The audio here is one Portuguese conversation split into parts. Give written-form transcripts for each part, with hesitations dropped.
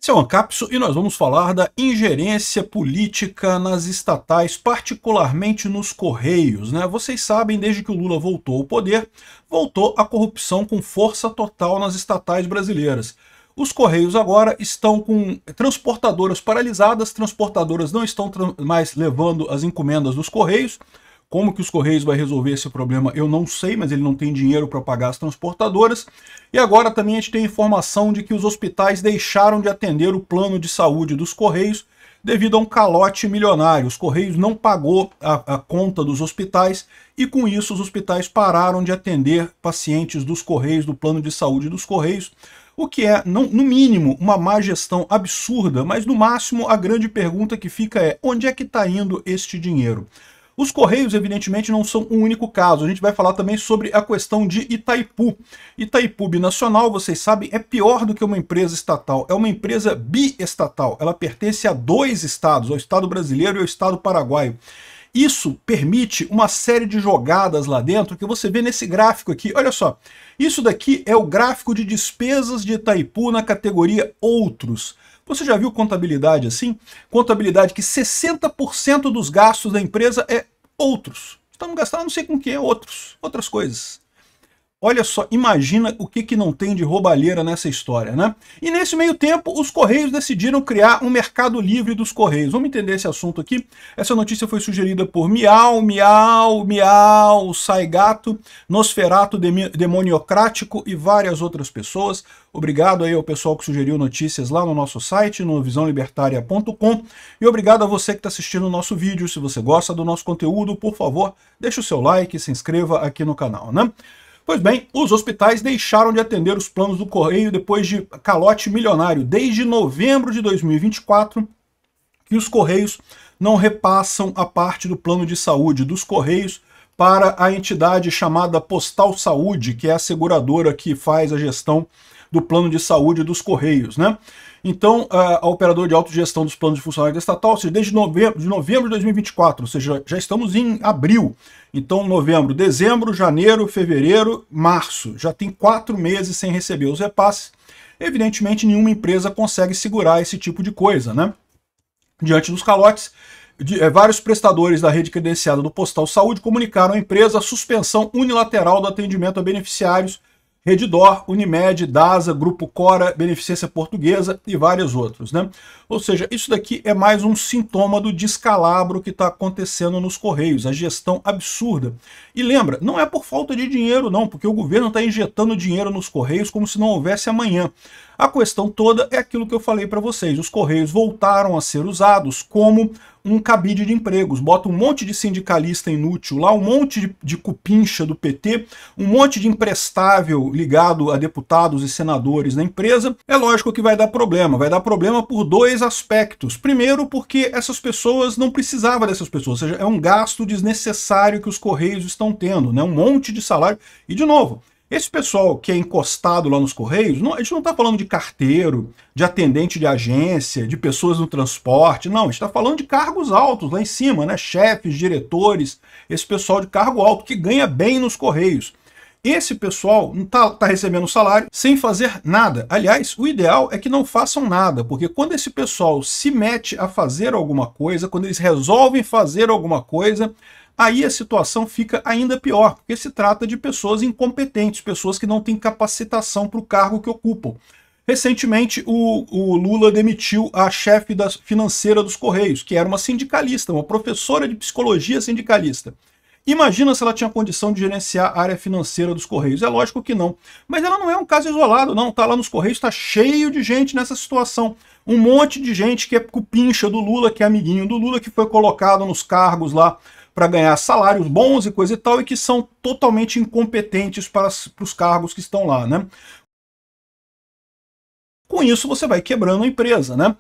Esse é o Ancapso e nós vamos falar da ingerência política nas estatais, particularmente nos Correios, né? Vocês sabem, desde que o Lula voltou ao poder, voltou a corrupção com força total nas estatais brasileiras. Os Correios agora estão com transportadoras paralisadas, transportadoras não estão mais levando as encomendas dos Correios. Como que os Correios vai resolver esse problema, eu não sei, mas ele não tem dinheiro para pagar as transportadoras. E agora também a gente tem informação de que os hospitais deixaram de atender o plano de saúde dos Correios devido a um calote milionário. Os Correios não pagou a conta dos hospitais e com isso os hospitais pararam de atender pacientes dos Correios, do plano de saúde dos Correios, o que é, no mínimo, uma má gestão absurda, mas no máximo a grande pergunta que fica é: onde é que está indo este dinheiro? Os Correios, evidentemente, não são o único caso. A gente vai falar também sobre a questão de Itaipu. Itaipu Binacional, vocês sabem, é pior do que uma empresa estatal. É uma empresa biestatal. Ela pertence a dois estados, ao Estado brasileiro e ao Estado paraguaio. Isso permite uma série de jogadas lá dentro que você vê nesse gráfico aqui. Olha só, isso daqui é o gráfico de despesas de Itaipu na categoria Outros. Você já viu contabilidade assim? Contabilidade que 60% dos gastos da empresa é outros. Estamos gastando não sei com o que, outras coisas. Olha só, imagina o que não tem de roubalheira nessa história, né? E nesse meio tempo, os Correios decidiram criar um mercado livre dos Correios. Vamos entender esse assunto aqui? Essa notícia foi sugerida por Miau, Saigato, Nosferato Demoniocrático e várias outras pessoas. Obrigado aí ao pessoal que sugeriu notícias lá no nosso site, no visãolibertaria.com. E obrigado a você que está assistindo o nosso vídeo. Se você gosta do nosso conteúdo, por favor, deixe o seu like e se inscreva aqui no canal, né? Pois bem, os hospitais deixaram de atender os planos do Correio depois de calote milionário. Desde novembro de 2024, que os Correios não repassam a parte do plano de saúde dos Correios para a entidade chamada Postal Saúde, que é a seguradora que faz a gestão do plano de saúde dos Correios, né? Então, a operadora de autogestão dos planos de funcionários estatal, ou seja, desde novembro de 2024, ou seja, já estamos em abril. Então, novembro, dezembro, janeiro, fevereiro, março. Já tem 4 meses sem receber os repasses. Evidentemente, nenhuma empresa consegue segurar esse tipo de coisa, né? Diante dos calotes, vários prestadores da rede credenciada do Postal Saúde comunicaram à empresa a suspensão unilateral do atendimento a beneficiários Redditor, Unimed, DASA, Grupo Cora, Beneficência Portuguesa e vários outros, né? Ou seja, isso daqui é mais um sintoma do descalabro que está acontecendo nos Correios, a gestão absurda. E lembra, não é por falta de dinheiro não, porque o governo está injetando dinheiro nos Correios como se não houvesse amanhã. A questão toda é aquilo que eu falei para vocês, os Correios voltaram a ser usados como um cabide de empregos, bota um monte de sindicalista inútil lá, um monte de cupincha do PT, um monte de imprestável ligado a deputados e senadores na empresa. É lógico que vai dar problema por dois aspectos. Primeiro, porque essas pessoas não precisavam dessas pessoas, ou seja, é um gasto desnecessário que os Correios estão tendo, né? Um monte de salário. E de novo, esse pessoal que é encostado lá nos Correios, a gente não está falando de carteiro, de atendente de agência, de pessoas no transporte, não, a gente está falando de cargos altos lá em cima, né? Chefes, diretores, esse pessoal de cargo alto que ganha bem nos Correios. Esse pessoal não tá recebendo salário sem fazer nada. Aliás, o ideal é que não façam nada, porque quando esse pessoal se mete a fazer alguma coisa, quando eles resolvem fazer alguma coisa, aí a situação fica ainda pior, porque se trata de pessoas incompetentes, pessoas que não têm capacitação para o cargo que ocupam. Recentemente, o Lula demitiu a chefe financeira dos Correios, que era uma sindicalista, uma professora de psicologia sindicalista. Imagina se ela tinha condição de gerenciar a área financeira dos Correios. É lógico que não. Mas ela não é um caso isolado, não. Tá lá nos Correios, está cheio de gente nessa situação. Um monte de gente que é cupincha do Lula, que é amiguinho do Lula, que foi colocado nos cargos lá para ganhar salários bons e coisa e tal, e que são totalmente incompetentes para os cargos que estão lá, né? Com isso, você vai quebrando a empresa, né?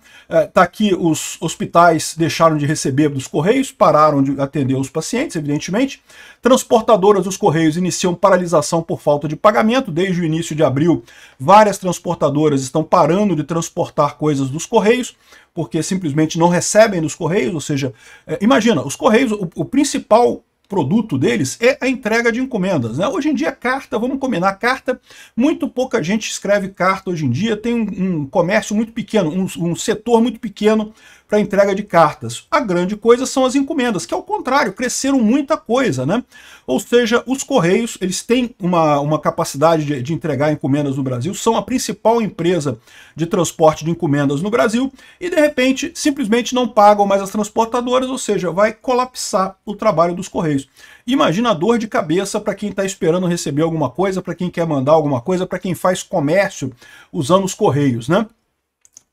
Tá aqui, os hospitais deixaram de receber dos Correios, pararam de atender os pacientes, evidentemente. Transportadoras dos Correios iniciam paralisação por falta de pagamento. Desde o início de abril, várias transportadoras estão parando de transportar coisas dos Correios, porque simplesmente não recebem dos Correios, ou seja, imagina, os Correios, o principal produto deles é a entrega de encomendas, né? Hoje em dia, carta, vamos combinar, carta, muito pouca gente escreve carta hoje em dia, tem um comércio muito pequeno, um setor muito pequeno para entrega de cartas. A grande coisa são as encomendas, que ao contrário, cresceram muita coisa, né? Ou seja, os Correios, eles têm uma capacidade de entregar encomendas no Brasil, são a principal empresa de transporte de encomendas no Brasil, e de repente, simplesmente não pagam mais as transportadoras, ou seja, vai colapsar o trabalho dos Correios. Imagina a dor de cabeça para quem está esperando receber alguma coisa, para quem quer mandar alguma coisa, para quem faz comércio usando os Correios, né?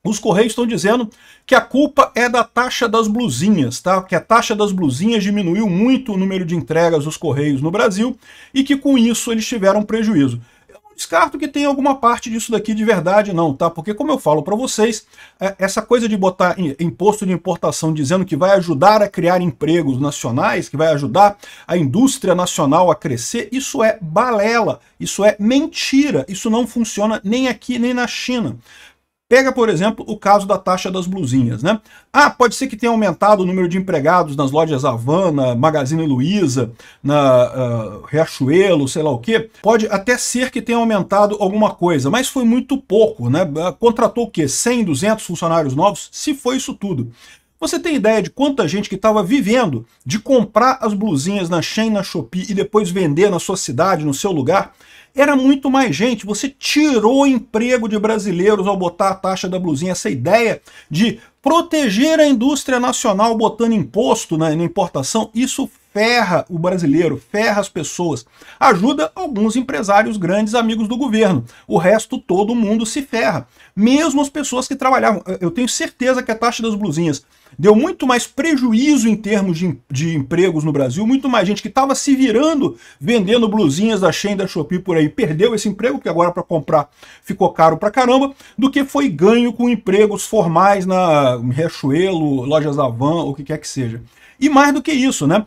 Os Correios estão dizendo que a culpa é da taxa das blusinhas, tá? Que a taxa das blusinhas diminuiu muito o número de entregas dos Correios no Brasil e que com isso eles tiveram prejuízo. Eu não descarto que tenha alguma parte disso daqui de verdade não, tá? Porque como eu falo para vocês, essa coisa de botar imposto de importação dizendo que vai ajudar a criar empregos nacionais, que vai ajudar a indústria nacional a crescer, isso é balela, isso é mentira, isso não funciona nem aqui nem na China. Pega, por exemplo, o caso da taxa das blusinhas, né? Ah, pode ser que tenha aumentado o número de empregados nas lojas Havana, Magazine Luiza, na Riachuelo, sei lá o quê. Pode até ser que tenha aumentado alguma coisa, mas foi muito pouco, né? Contratou o quê? 100, 200 funcionários novos? Se foi isso tudo. Você tem ideia de quanta gente que estava vivendo de comprar as blusinhas na Shein, na Shopee e depois vender na sua cidade, no seu lugar? Era muito mais gente. Você tirou o emprego de brasileiros ao botar a taxa da blusinha. Essa ideia de proteger a indústria nacional botando imposto na importação, isso ferra o brasileiro, ferra as pessoas. Ajuda alguns empresários grandes, amigos do governo. O resto, todo mundo se ferra. Mesmo as pessoas que trabalhavam. Eu tenho certeza que a taxa das blusinhas deu muito mais prejuízo em termos de empregos no Brasil, muito mais gente que estava se virando vendendo blusinhas da Shein, da Shopee por aí, perdeu esse emprego, que agora para comprar ficou caro pra caramba, do que foi ganho com empregos formais na Riachuelo, Lojas Avan, o que quer que seja. E mais do que isso, né?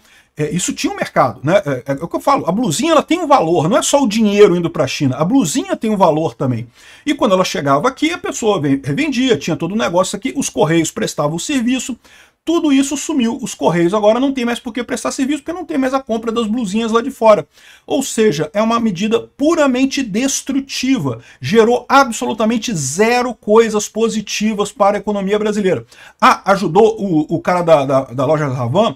Isso tinha um mercado, né? É o que eu falo, a blusinha ela tem um valor, não é só o dinheiro indo para a China, a blusinha tem um valor também. E quando ela chegava aqui, a pessoa revendia, tinha todo o negócio aqui, os Correios prestavam o serviço, tudo isso sumiu. Os Correios agora não tem mais por que prestar serviço, porque não tem mais a compra das blusinhas lá de fora. Ou seja, é uma medida puramente destrutiva. Gerou absolutamente zero coisas positivas para a economia brasileira. Ah, ajudou o cara da loja Ravan,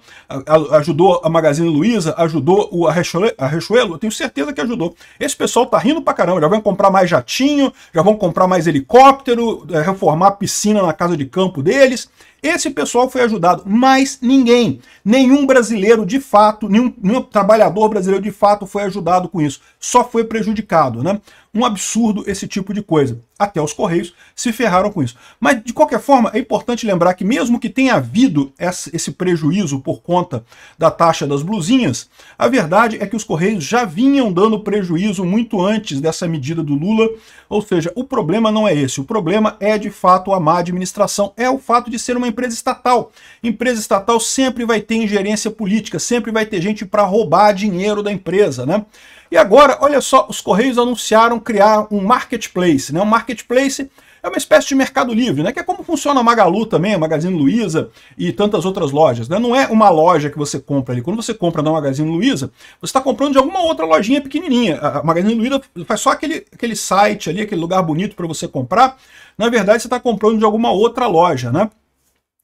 ajudou a Magazine Luiza, ajudou a Riachuelo, eu tenho certeza que ajudou. Esse pessoal tá rindo pra caramba, já vão comprar mais jatinho, já vão comprar mais helicóptero, reformar a piscina na casa de campo deles. Esse pessoal foi ajudado, mas ninguém, nenhum brasileiro de fato, nenhum trabalhador brasileiro de fato foi ajudado com isso. Só foi prejudicado, né? Um absurdo esse tipo de coisa. Até os Correios se ferraram com isso. Mas, de qualquer forma, é importante lembrar que mesmo que tenha havido esse prejuízo por conta da taxa das blusinhas, a verdade é que os Correios já vinham dando prejuízo muito antes dessa medida do Lula. Ou seja, o problema não é esse. O problema é, de fato, a má administração. É o fato de ser uma empresa estatal. Empresa estatal sempre vai ter ingerência política, sempre vai ter gente para roubar dinheiro da empresa, né? E agora, olha só, os Correios anunciaram criar um marketplace, né? Um marketplace é uma espécie de Mercado Livre, né? Que é como funciona a Magalu também, a Magazine Luiza e tantas outras lojas, né? Não é uma loja que você compra ali. Quando você compra na Magazine Luiza, você está comprando de alguma outra lojinha pequenininha. A Magazine Luiza faz só aquele site ali, aquele lugar bonito para você comprar. Na verdade, você está comprando de alguma outra loja, né?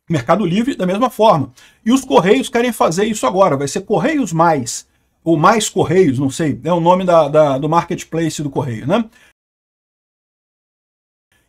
Mercado Livre da mesma forma. E os Correios querem fazer isso agora. Vai ser Correios Mais, ou Mais Correios, não sei, é o nome do marketplace do Correio, né?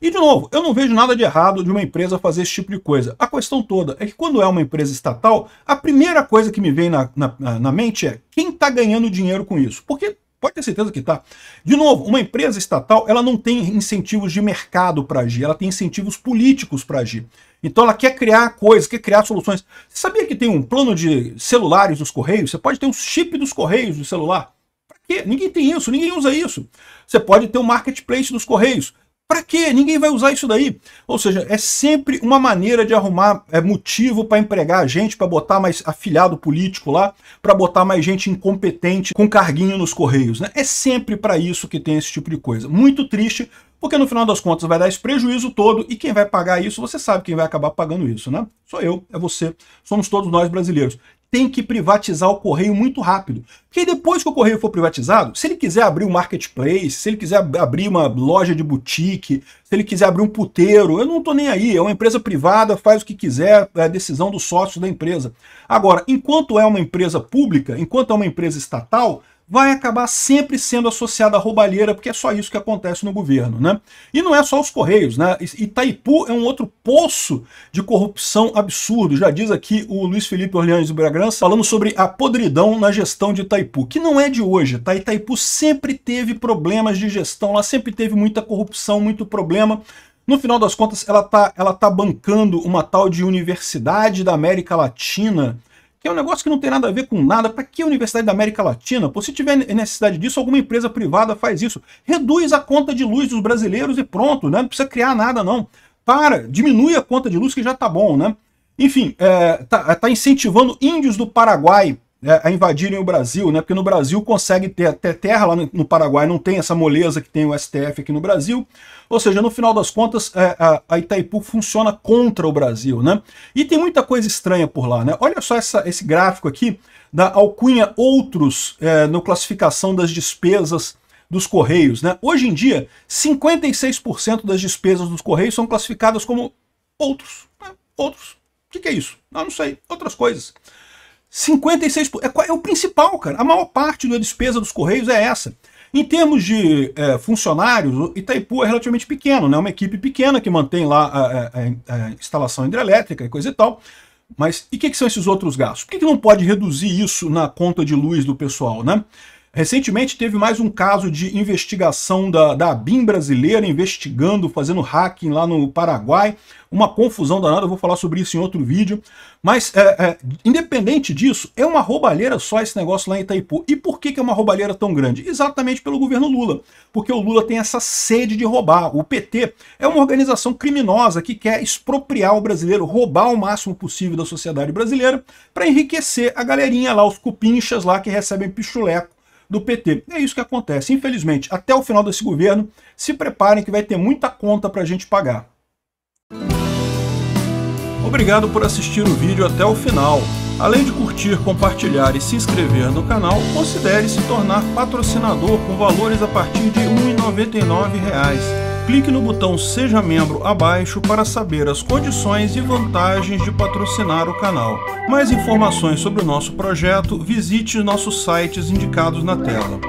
E, de novo, eu não vejo nada de errado de uma empresa fazer esse tipo de coisa. A questão toda é que quando é uma empresa estatal, a primeira coisa que me vem na mente é quem está ganhando dinheiro com isso. Porque pode ter certeza que está. De novo, uma empresa estatal ela não tem incentivos de mercado para agir, ela tem incentivos políticos para agir. Então ela quer criar coisas, quer criar soluções. Você sabia que tem um plano de celulares dos Correios? Você pode ter um chip dos Correios do celular. Para quê? Ninguém tem isso, ninguém usa isso. Você pode ter um marketplace dos Correios. Para quê? Ninguém vai usar isso daí. Ou seja, é sempre uma maneira de arrumar motivo para empregar gente, para botar mais afiliado político lá, para botar mais gente incompetente com carguinho nos Correios, né? É sempre para isso que tem esse tipo de coisa. Muito triste, porque no final das contas vai dar esse prejuízo todo e quem vai pagar isso, você sabe quem vai acabar pagando isso, né? Sou eu, é você, somos todos nós brasileiros. tem que privatizar o Correio muito rápido. Porque depois que o Correio for privatizado, se ele quiser abrir um marketplace, se ele quiser abrir uma loja de boutique, se ele quiser abrir um puteiro, eu não estou nem aí, é uma empresa privada, faz o que quiser, é a decisão dos sócios da empresa. Agora, enquanto é uma empresa pública, enquanto é uma empresa estatal, vai acabar sempre sendo associada à roubalheira, porque é só isso que acontece no governo, né? E não é só os Correios, né? Itaipu é um outro poço de corrupção absurdo. Já diz aqui o Luiz Felipe Orleans de Bragança falando sobre a podridão na gestão de Itaipu, que não é de hoje, tá? Itaipu sempre teve problemas de gestão, ela sempre teve muita corrupção, muito problema. No final das contas, ela tá bancando uma tal de Universidade da América Latina, que é um negócio que não tem nada a ver com nada. Para que a Universidade da América Latina? Pô, se tiver necessidade disso, alguma empresa privada faz isso. Reduz a conta de luz dos brasileiros e pronto, né? Não precisa criar nada, não. Diminui a conta de luz que já tá bom, né? Enfim, tá incentivando índios do Paraguai a invadirem o Brasil, né? Porque no Brasil consegue ter até terra, lá no Paraguai não tem essa moleza que tem o STF aqui no Brasil. Ou seja, no final das contas, a Itaipu funciona contra o Brasil, né? E tem muita coisa estranha por lá, né? Olha só esse gráfico aqui da alcunha Outros na classificação das despesas dos Correios, né? Hoje em dia, 56% das despesas dos Correios são classificadas como outros. Né? Outros. O que é isso? Não sei. Outras coisas. 56% é o principal, cara. A maior parte da despesa dos Correios é essa. Em termos de funcionários, Itaipu é relativamente pequeno, né? Uma equipe pequena que mantém lá a instalação hidrelétrica e coisa e tal. Mas e o que são esses outros gastos? Por que não pode reduzir isso na conta de luz do pessoal, né? Recentemente teve mais um caso de investigação da ABIN brasileira, investigando, fazendo hacking lá no Paraguai. Uma confusão danada, eu vou falar sobre isso em outro vídeo. Mas, independente disso, é uma roubalheira só esse negócio lá em Itaipu. E por que é uma roubalheira tão grande? Exatamente pelo governo Lula. Porque o Lula tem essa sede de roubar. O PT é uma organização criminosa que quer expropriar o brasileiro, roubar o máximo possível da sociedade brasileira para enriquecer a galerinha lá, os cupinchas lá que recebem pichuleco do PT. É isso que acontece. Infelizmente, até o final desse governo, se preparem que vai ter muita conta para a gente pagar. Obrigado por assistir o vídeo até o final. Além de curtir, compartilhar e se inscrever no canal, considere se tornar patrocinador com valores a partir de R$ 1,99. Clique no botão Seja Membro abaixo para saber as condições e vantagens de patrocinar o canal. Mais informações sobre o nosso projeto, visite nossos sites indicados na tela.